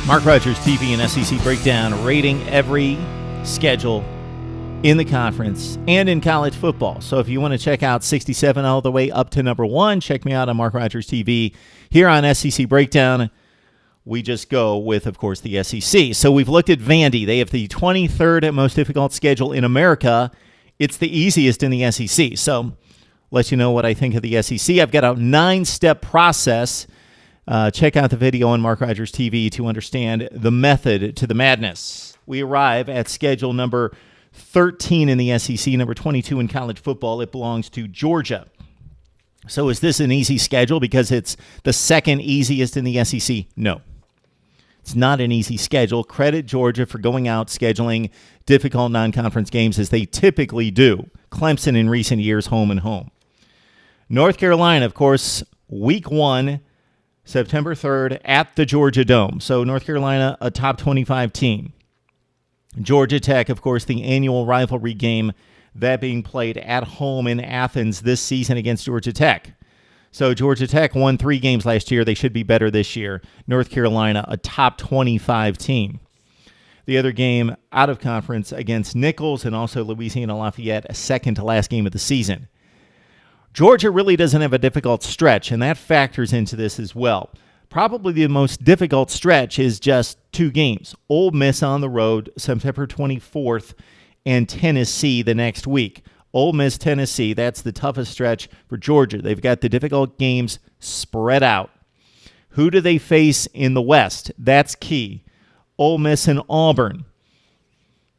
Mark Rogers TV and SEC Breakdown, rating every schedule in the conference and in college football. So if you want to check out 67 all the way up to number 1, check me out on Mark Rogers TV. Here on SEC Breakdown, we just go with, of course, the SEC. So we've looked at Vandy. They have the 23rd most difficult schedule in America. It's the easiest in the SEC. So let you know what I think of the SEC. I've got a 9-step process. Check out the video on Mark Rogers TV to understand the method to the madness. We arrive at schedule number 13 in the SEC, number 22 in college football. It belongs to Georgia. So is this an easy schedule because it's the second easiest in the SEC? No. It's not an easy schedule. Credit Georgia for going out scheduling difficult non-conference games as they typically do. Clemson in recent years, home and home. North Carolina, of course, week 1, September 3rd at the Georgia Dome. So North Carolina, a top 25 team. Georgia Tech, of course, the annual rivalry game, that being played at home in Athens this season against Georgia Tech. So Georgia Tech won 3 games last year. They should be better this year. North Carolina, a top 25 team. The other game out of conference against Nicholls and also Louisiana Lafayette, a second to last game of the season. Georgia really doesn't have a difficult stretch, and that factors into this as well. Probably the most difficult stretch is just 2 games. Ole Miss on the road, September 24th, and Tennessee the next week. Ole Miss, Tennessee, that's the toughest stretch for Georgia. They've got the difficult games spread out. Who do they face in the West? That's key. Ole Miss and Auburn.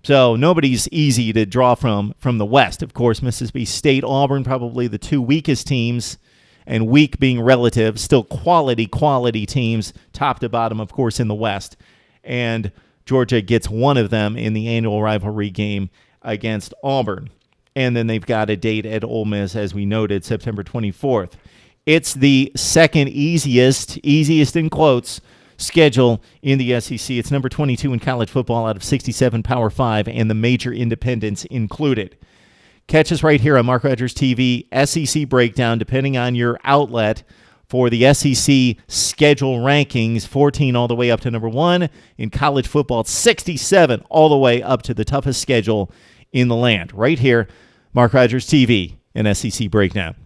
So nobody's easy to draw from the West. Of course, Mississippi State, Auburn, probably the 2 weakest teams, and weak being relative, still quality teams, top to bottom, of course, in the West. And Georgia gets one of them in the annual rivalry game against Auburn. And then they've got a date at Ole Miss, as we noted, September 24th. It's the second easiest in quotes, schedule in the SEC. It's number 22 in college football out of 67 Power 5 and the major independents included. Catch us right here on Mark Rogers TV, SEC Breakdown, depending on your outlet, for the SEC schedule rankings, 14 all the way up to number 1. In college football, 67 all the way up to the toughest schedule in the land. Right here, Mark Rogers TV and SEC Breakdown.